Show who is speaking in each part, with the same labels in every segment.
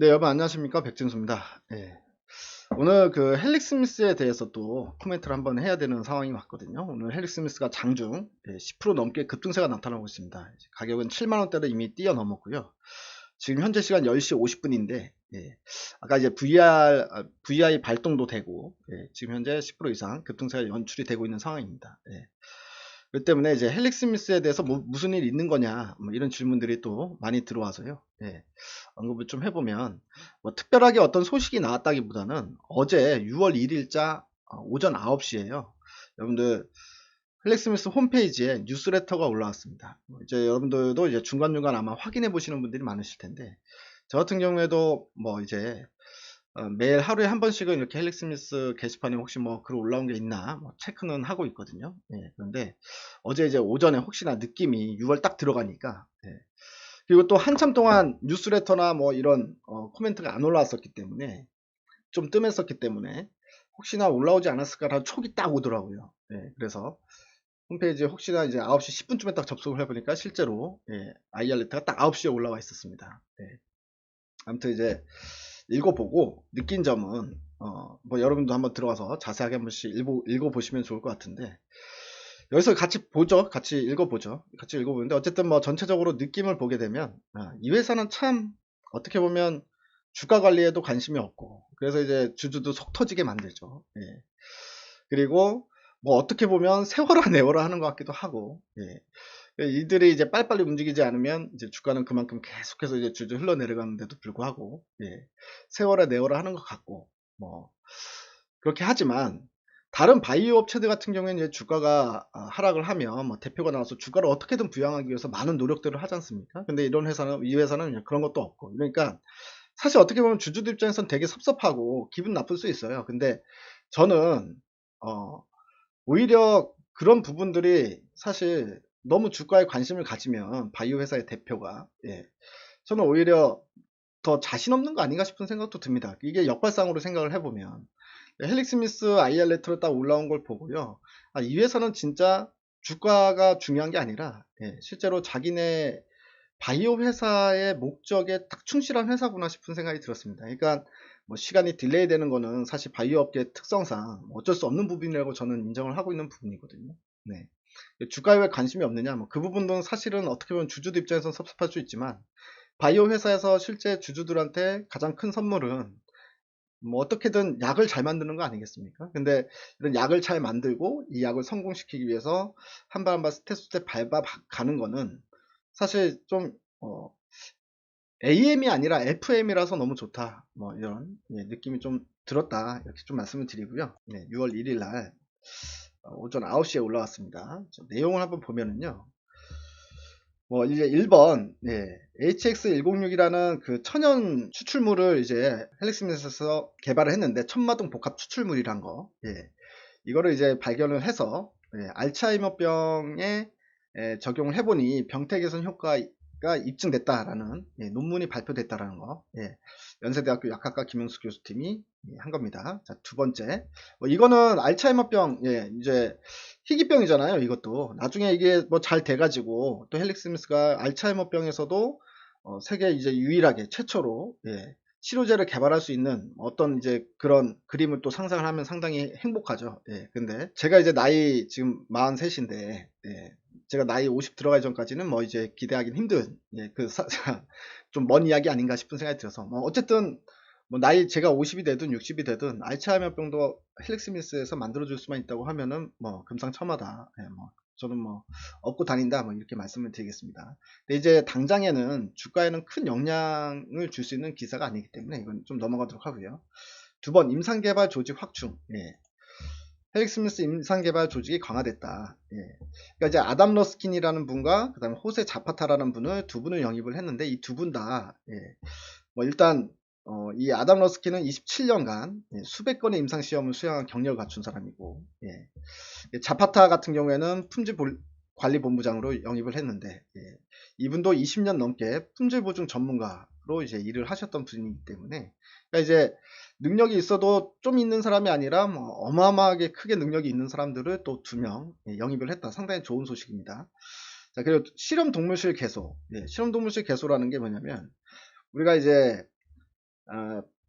Speaker 1: 네, 여러분 안녕하십니까? 백진수입니다. 예. 오늘 그 헬릭 스미스에 대해서 또 코멘트를 한번 해야 되는 상황이 왔거든요. 오늘 헬릭 스미스가 장중 10% 넘게 급등세가 나타나고 있습니다. 가격은 7만원대를 이미 뛰어넘었고요. 지금 현재 시간 10시 50분인데 아까 이제 VI 발동도 되고 지금 현재 10% 이상 급등세가 연출이 되고 있는 상황입니다. 그렇기 때문에 이제 헬릭 스미스에 대해서 무슨 일이 있는 거냐 뭐 이런 질문들이 또 많이 들어와서요. 언급을 좀 해보면 뭐 특별하게 어떤 소식이 나왔다기보다는 어제 6월 1일자 오전 9시에요. 여러분들 헬릭 스미스 홈페이지에 뉴스레터가 올라왔습니다. 이제 여러분들도 이제 중간중간 아마 확인해 보시는 분들이 많으실 텐데 저 같은 경우에도 뭐 이제 매일 하루에 한 번씩은 이렇게 헬릭 스미스 게시판에 혹시 뭐 글 올라온 게 있나 뭐 체크는 하고 있거든요. 그런데 어제 이제 오전에 혹시나 느낌이 6월 딱 들어가니까 그리고 또 한참 동안 뉴스레터나 뭐 이런 코멘트가 안 올라왔었기 때문에 좀 뜸했었기 때문에 혹시나 올라오지 않았을까라는 촉이 딱 오더라고요. 그래서 홈페이지에 혹시나 이제 9시 10분쯤에 딱 접속을 해보니까 실제로 아이알레트가 딱 9시에 올라와 있었습니다. 아무튼 이제 읽어보고 느낀 점은 뭐 여러분도 한번 들어가서 자세하게 한 번씩 읽어보시면 좋을 것 같은데 여기서 같이 보죠. 같이 읽어보죠. 같이 읽어보는데 어쨌든 뭐 전체적으로 느낌을 보게 되면 이 회사는 참 어떻게 보면 주가 관리에도 관심이 없고 그래서 이제 주주도 속 터지게 만들죠. 그리고 뭐 어떻게 보면 세워라 내워라 하는 것 같기도 하고 이들이 이제 빨리빨리 움직이지 않으면 이제 주가는 그만큼 계속해서 이제 줄줄 흘러내려가는데도 불구하고 세워라 내워라 하는 것 같고 뭐 그렇게 하지만 다른 바이오 업체들 같은 경우에는 이제 주가가 하락을 하면 뭐 대표가 나와서 주가를 어떻게든 부양하기 위해서 많은 노력들을 하지 않습니까? 근데 이 회사는 그런 것도 없고 그러니까 사실 어떻게 보면 주주들 입장에서는 되게 섭섭하고 기분 나쁠 수 있어요. 근데 저는 어, 오히려 그런 부분들이 사실 너무 주가에 관심을 가지면 바이오 회사의 대표가 저는 오히려 더 자신 없는 거 아닌가 싶은 생각도 듭니다. 이게 역발상으로 생각을 해보면 헬릭 스미스 IR 레터로 딱 올라온 걸 보고요. 이 회사는 진짜 주가가 중요한 게 아니라 실제로 자기네 바이오 회사의 목적에 딱 충실한 회사구나 싶은 생각이 들었습니다. 그러니까 뭐 시간이 딜레이 되는 거는 사실 바이오 업계 특성상 어쩔 수 없는 부분이라고 저는 인정을 하고 있는 부분이거든요. 네. 주가에 왜 관심이 없느냐? 뭐 그 부분은 사실은 어떻게 보면 주주들 입장에서는 섭섭할 수 있지만 바이오 회사에서 실제 주주들한테 가장 큰 선물은 뭐 어떻게든 약을 잘 만드는 거 아니겠습니까? 근데 이런 약을 잘 만들고 이 약을 성공시키기 위해서 한 발 한 발 스텝 스텝 밟아 가는 거는 사실 좀 AM이 아니라 FM이라서 너무 좋다. 뭐 이런 느낌이 좀 들었다. 이렇게 좀 말씀을 드리고요. 6월 1일 날 오전 9시에 올라왔습니다. 내용을 한번 보면은요. 뭐 이제 1번 HX106이라는 그 천연 추출물을 이제 헬릭스미스에서 개발을 했는데 천마동 복합 추출물이란 거 이거를 이제 발견을 해서 알츠하이머병에 적용을 해보니 병태 개선 효과가 입증됐다라는 논문이 발표됐다라는 거 연세대학교 약학과 김영수 교수팀이 한 겁니다. 자, 두 번째 이거는 알츠하이머병 이제 희귀병이잖아요. 이것도 나중에 이게 뭐 잘 돼가지고 또 헬릭 스미스가 알츠하이머병에서도 세계 이제 유일하게 최초로 치료제를 개발할 수 있는 어떤 이제 그런 그림을 또 상상을 하면 상당히 행복하죠. 근데 제가 이제 나이 지금 43인데 제가 나이 50 들어가기 전까지는 뭐 이제 기대하기는 힘든 좀 먼 이야기 아닌가 싶은 생각이 들어서 뭐 어쨌든 뭐 나이 제가 50이 되든 60이 되든 알츠하이머병도 헬릭 스미스에서 만들어줄 수만 있다고 하면은 뭐 금상첨화다. 뭐 저는 뭐 얻고 다닌다 뭐 이렇게 말씀을 드리겠습니다. 근데 이제 당장에는 주가에는 큰 영향을 줄 수 있는 기사가 아니기 때문에 이건 좀 넘어가도록 하고요. 두 번 임상개발 조직 확충. 헬릭 스미스 임상개발 조직이 강화됐다. 그러니까 이제 아담 러스킨이라는 분과 그다음에 호세 자파타라는 분을 두 분을 영입을 했는데 이 두 분 다 뭐 일단 이 아담 러스킨은 27년간 수백 건의 임상시험을 수행한 경력을 갖춘 사람이고 자파타 같은 경우에는 품질관리본부장으로 영입을 했는데 이분도 20년 넘게 품질보증 전문가로 이제 일을 하셨던 분이기 때문에 그러니까 이제 능력이 있어도 좀 있는 사람이 아니라 뭐 어마어마하게 크게 능력이 있는 사람들을 또 두 명 영입을 했다. 상당히 좋은 소식입니다. 자, 그리고 실험 동물실 개소. 실험 동물실 개소라는 게 뭐냐면 우리가 이제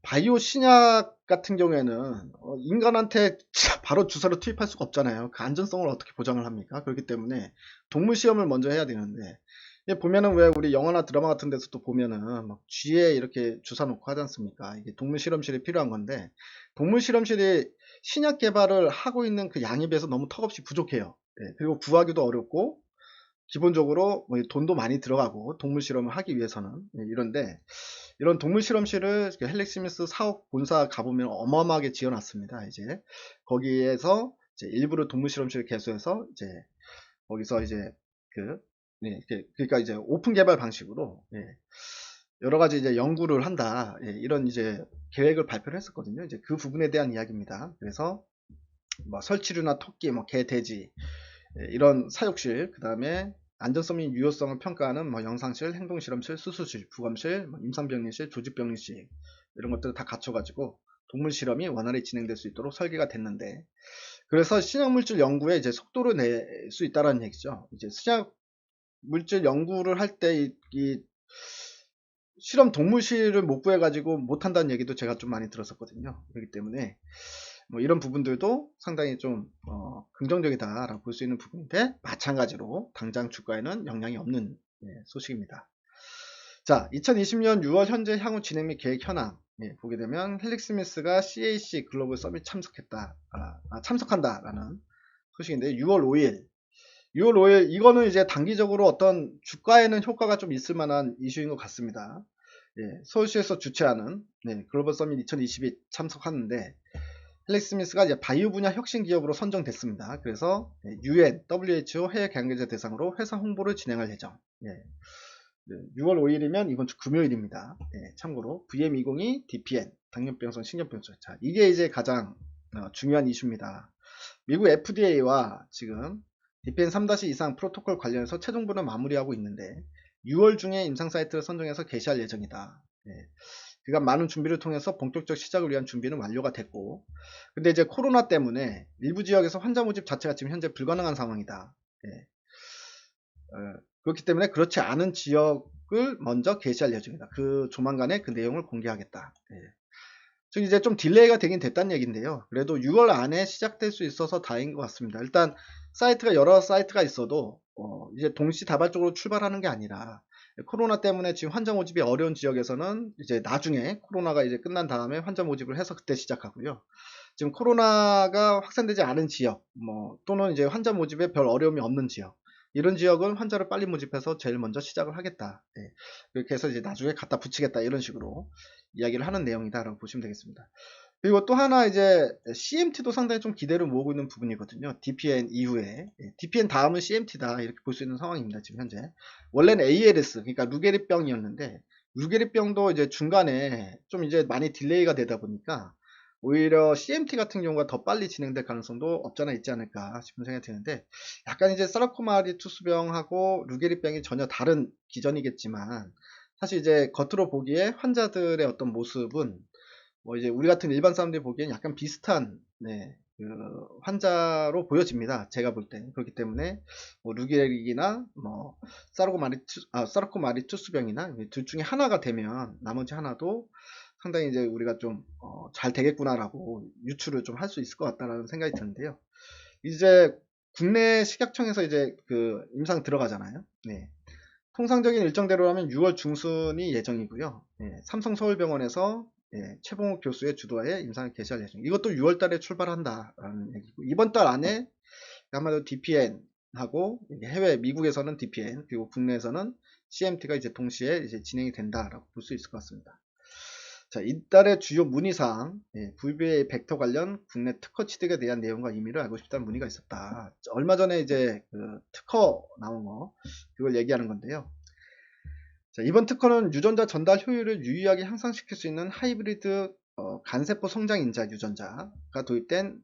Speaker 1: 바이오 신약 같은 경우에는 인간한테 바로 주사로 투입할 수가 없잖아요. 그 안전성을 어떻게 보장을 합니까? 그렇기 때문에 동물 시험을 먼저 해야 되는데, 보면은 왜 우리 영화나 드라마 같은 데서도 보면은 막 쥐에 이렇게 주사 놓고 하지 않습니까? 이게 동물 실험실이 필요한 건데, 동물 실험실이 신약 개발을 하고 있는 그 양에 비해서 너무 턱없이 부족해요. 그리고 구하기도 어렵고, 기본적으로 뭐 돈도 많이 들어가고 동물 실험을 하기 위해서는, 이런데 이런 동물 실험실을 헬릭 스미스 사업 본사 가보면 어마어마하게 지어놨습니다. 이제 거기에서 이제 일부러 동물 실험실을 개소해서 이제 거기서 이제 그 그러니까 이제 오픈 개발 방식으로, 여러 가지 이제 연구를 한다, 이런 이제 계획을 발표를 했었거든요. 이제 그 부분에 대한 이야기입니다. 그래서 뭐 설치류나 토끼, 뭐 개, 돼지, 이런 사육실, 그 다음에 안전성 및 유효성을 평가하는 뭐 영상실, 행동실험실, 수술실, 부검실, 뭐 임상병리실, 조직병리실, 이런 것들을 다 갖춰가지고 동물 실험이 원활히 진행될 수 있도록 설계가 됐는데, 그래서 신약물질 연구에 이제 속도를 낼 수 있다는 얘기죠. 이제 신약물질 연구를 할 때 이 실험 동물실을 못 구해가지고 못한다는 얘기도 제가 좀 많이 들었었거든요. 그렇기 때문에 뭐 이런 부분들도 상당히 좀 긍정적이다라고 볼 수 있는 부분인데, 마찬가지로 당장 주가에는 영향이 없는 소식입니다. 자, 2020년 6월 현재 향후 진행 및 계획 현황 보게 되면 헬릭 스미스가 CAC 글로벌 서밋 참석한다라는 소식인데, 6월 5일 이거는 이제 단기적으로 어떤 주가에는 효과가 좀 있을 만한 이슈인 것 같습니다. 서울시에서 주최하는 글로벌 서밋 2022 참석하는데, 헬릭 스미스가 이제 바이오 분야 혁신 기업으로 선정됐습니다. 그래서 UN, WHO 해외 관계자 대상으로 회사 홍보를 진행할 예정. 6월 5일이면 이번 주 금요일입니다. 참고로 VM202, DPN, 당뇨병성 신경병성. 자, 이게 이제 가장 중요한 이슈입니다. 미국 FDA와 지금 DPN 3- 이상 프로토콜 관련해서 최종본을 마무리하고 있는데 6월 중에 임상 사이트를 선정해서 게시할 예정이다. 그간 많은 준비를 통해서 본격적 시작을 위한 준비는 완료가 됐고, 근데 이제 코로나 때문에 일부 지역에서 환자 모집 자체가 지금 현재 불가능한 상황이다. 그렇기 때문에 그렇지 않은 지역을 먼저 게시할 예정이다. 그 조만간에 그 내용을 공개하겠다. 즉 이제 좀 딜레이가 되긴 됐다는 얘기인데요. 그래도 6월 안에 시작될 수 있어서 다행인 것 같습니다. 일단 사이트가 여러 사이트가 있어도 이제 동시다발적으로 출발하는 게 아니라, 코로나 때문에 지금 환자 모집이 어려운 지역에서는 이제 나중에 코로나가 이제 끝난 다음에 환자 모집을 해서 그때 시작하고요. 지금 코로나가 확산되지 않은 지역, 뭐 또는 이제 환자 모집에 별 어려움이 없는 지역, 이런 지역은 환자를 빨리 모집해서 제일 먼저 시작을 하겠다. 그렇게 해서 이제 나중에 갖다 붙이겠다, 이런 식으로 이야기를 하는 내용이다라고 보시면 되겠습니다. 그리고 또 하나 이제 CMT도 상당히 좀 기대를 모으고 있는 부분이거든요. DPN 이후에 DPN 다음은 CMT다, 이렇게 볼 수 있는 상황입니다. 지금 현재 원래는 ALS, 그러니까 루게리병이었는데, 루게리병도 이제 중간에 좀 이제 많이 딜레이가 되다 보니까 오히려 CMT 같은 경우가 더 빨리 진행될 가능성도 없잖아 있지 않을까 싶은 생각이 드는데, 약간 이제 사라코마리 투수병하고 루게리병이 전혀 다른 기전이겠지만, 사실 이제 겉으로 보기에 환자들의 어떤 모습은 뭐 이제 우리 같은 일반 사람들이 보기엔 약간 비슷한 그 환자로 보여집니다. 제가 볼 때. 그렇기 때문에 뭐 루게릭이나 뭐 사르코마리투스병이나 둘 중에 하나가 되면 나머지 하나도 상당히 이제 우리가 좀 잘 되겠구나라고 유추를 좀 할 수 있을 것 같다라는 생각이 드는데요. 이제 국내 식약청에서 이제 그 임상 들어가잖아요. 통상적인 일정대로라면 6월 중순이 예정이고요. 삼성 서울병원에서 최봉욱 교수의 주도하에 임상을 개시할 예정. 이것도 6월 달에 출발한다라는 얘기고, 이번 달 안에 아마도 DPN하고 해외 미국에서는 DPN, 그리고 국내에서는 CMT가 이제 동시에 이제 진행이 된다라고 볼 수 있을 것 같습니다. 자, 이달의 주요 문의사항, VBA 벡터 관련 국내 특허 취득에 대한 내용과 의미를 알고 싶다는 문의가 있었다. 얼마 전에 이제 그 특허 나온 거, 그걸 얘기하는 건데요. 자, 이번 특허는 유전자 전달 효율을 유의하게 향상시킬 수 있는 하이브리드 간세포 성장 인자 유전자가 도입된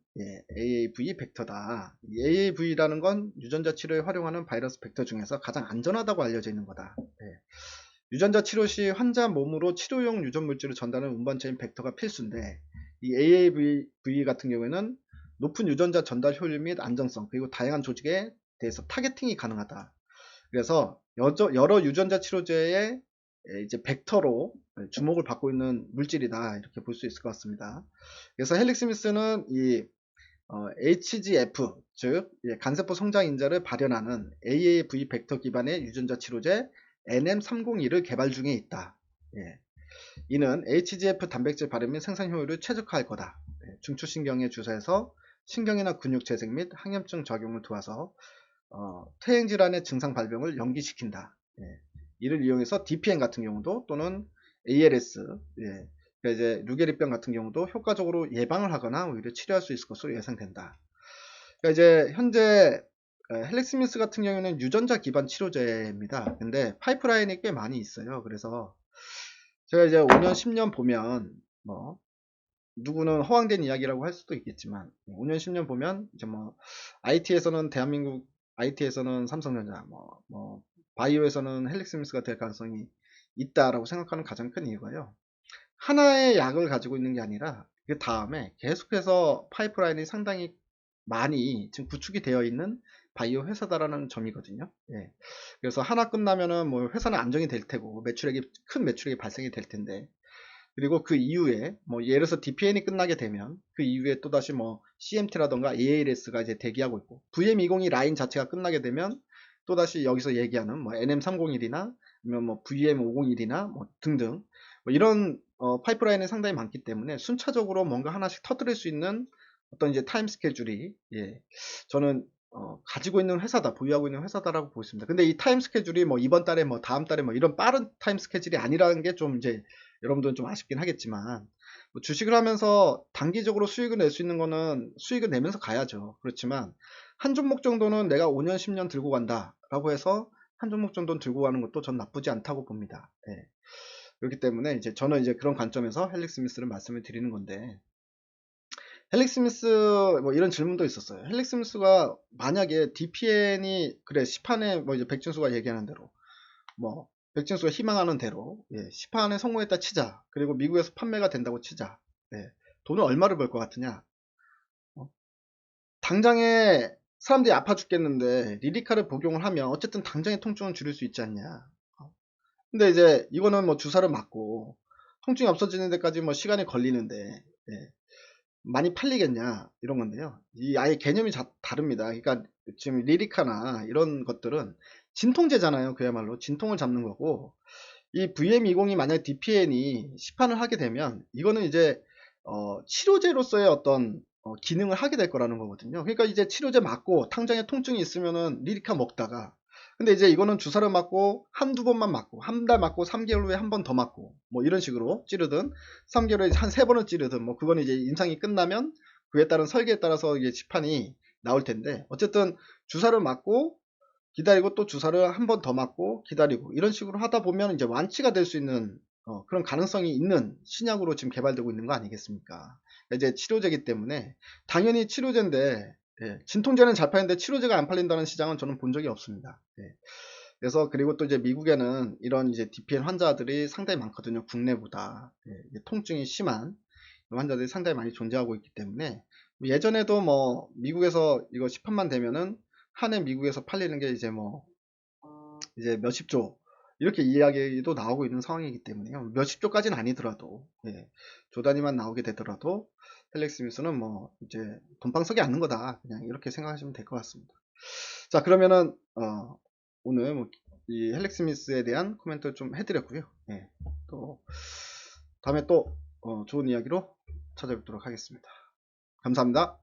Speaker 1: AAV 벡터다. AAV라는 건 유전자 치료에 활용하는 바이러스 벡터 중에서 가장 안전하다고 알려져 있는 거다. 유전자 치료 시 환자 몸으로 치료용 유전 물질을 전달하는 운반체인 벡터가 필수인데, 이 AAV 같은 경우에는 높은 유전자 전달 효율 및 안정성, 그리고 다양한 조직에 대해서 타겟팅이 가능하다. 그래서 여러 유전자 치료제의 이제 벡터로 주목을 받고 있는 물질이다 이렇게 볼 수 있을 것 같습니다. 그래서 헬릭스미스는 이 HGF 즉 간세포 성장 인자를 발현하는 AAV 벡터 기반의 유전자 치료제 NM302를 개발 중에 있다. 이는 HGF 단백질 발현 및 생산 효율을 최적화할 거다. 중추신경에 주사해서 신경이나 근육 재생 및 항염증 작용을 도와서 퇴행질환의 증상 발병을 연기시킨다. 이를 이용해서 DPN 같은 경우도 또는 ALS, 그러니까 이제 루게리병 같은 경우도 효과적으로 예방을 하거나 오히려 치료할 수 있을 것으로 예상된다. 그러니까 이제 현재 헬릭스미스 같은 경우는 유전자 기반 치료제입니다. 근데 파이프라인이 꽤 많이 있어요. 그래서 제가 이제 5년, 10년 보면 뭐 누구는 허황된 이야기라고 할 수도 있겠지만 5년, 10년 보면 이제 뭐 IT에서는 대한민국 IT에서는 삼성전자, 뭐 바이오에서는 헬릭스미스가 될 가능성이 있다라고 생각하는 가장 큰 이유가요. 하나의 약을 가지고 있는 게 아니라 그 다음에 계속해서 파이프라인이 상당히 많이 지금 구축이 되어 있는 바이오 회사다라는 점이거든요. 그래서 하나 끝나면은 뭐 회사는 안정이 될 테고 큰 매출액이 발생이 될 텐데, 그리고 그 이후에 뭐 예를 들어서 DPN이 끝나게 되면 그 이후에 또다시 뭐 CMT라던가 ALS가 이제 대기하고 있고, VM202 라인 자체가 끝나게 되면 또다시 여기서 얘기하는 뭐 NM301이나 아니면 뭐 VM501이나 뭐 등등 뭐 이런 파이프라인이 상당히 많기 때문에 순차적으로 뭔가 하나씩 터뜨릴 수 있는 어떤 이제 타임 스케줄이 저는 가지고 있는 회사다, 보유하고 있는 회사다라고 보고 있습니다. 근데 이 타임 스케줄이 뭐 이번 달에 뭐 다음 달에 뭐 이런 빠른 타임 스케줄이 아니라는 게 좀 이제 여러분들은 좀 아쉽긴 하겠지만, 뭐 주식을 하면서 단기적으로 수익을 낼 수 있는 거는 수익을 내면서 가야죠. 그렇지만 한 종목 정도는 내가 5년 10년 들고 간다 라고 해서 한 종목 정도는 들고 가는 것도 전 나쁘지 않다고 봅니다. 그렇기 때문에 이제 저는 이제 그런 관점에서 헬릭스미스를 말씀을 드리는 건데, 헬릭스미스 뭐 이런 질문도 있었어요. 헬릭스미스가 만약에 DPN이 그래 시판에 뭐 이제 백진수가 얘기하는 대로 뭐 백진수가 희망하는 대로 시판에 성공했다 치자. 그리고 미국에서 판매가 된다고 치자. 돈을 얼마를 벌 것 같으냐? 당장에 사람들이 아파 죽겠는데 리리카를 복용을 하면 어쨌든 당장의 통증은 줄일 수 있지 않냐? 근데 이제 이거는 뭐 주사를 맞고 통증이 없어지는 데까지 뭐 시간이 걸리는데 많이 팔리겠냐 이런 건데요. 이 아예 개념이 다릅니다. 그러니까 지금 리리카나 이런 것들은 진통제잖아요. 그야말로 진통을 잡는 거고, 이 VM202 만약 DPN이 시판을 하게 되면 이거는 이제 치료제로서의 어떤 기능을 하게 될 거라는 거거든요. 그러니까 이제 치료제 맞고 당장에 통증이 있으면은 리리카 먹다가, 근데 이제 이거는 주사를 맞고 한두 번만 맞고 한 달 맞고 3개월 후에 한 번 더 맞고 뭐 이런 식으로 찌르든 3개월 후에 한 3번을 찌르든 뭐 그건 이제 임상이 끝나면 그에 따른 설계에 따라서 이게 시판이 나올 텐데, 어쨌든 주사를 맞고 기다리고 또 주사를 한 번 더 맞고 기다리고 이런 식으로 하다 보면 이제 완치가 될 수 있는 그런 가능성이 있는 신약으로 지금 개발되고 있는 거 아니겠습니까? 이제 치료제이기 때문에 당연히 치료제인데, 진통제는 잘 팔리는데 치료제가 안 팔린다는 시장은 저는 본 적이 없습니다. 그래서 그리고 또 이제 미국에는 이런 이제 DPN 환자들이 상당히 많거든요. 국내보다 통증이 심한 환자들이 상당히 많이 존재하고 있기 때문에, 예전에도 뭐 미국에서 이거 시판만 되면은 한 해 미국에서 팔리는 게 이제 뭐 이제 몇십 조 이렇게 이야기도 나오고 있는 상황이기 때문에요. 몇십 조까지는 아니더라도 조 단위만 나오게 되더라도 헬릭스미스는 뭐 이제 돈방석이 않는 거다, 그냥 이렇게 생각하시면 될 것 같습니다. 자, 그러면은 오늘 뭐 이 헬릭스미스에 대한 코멘트 좀 해드렸고요. 또 다음에 또 좋은 이야기로 찾아뵙도록 하겠습니다. 감사합니다.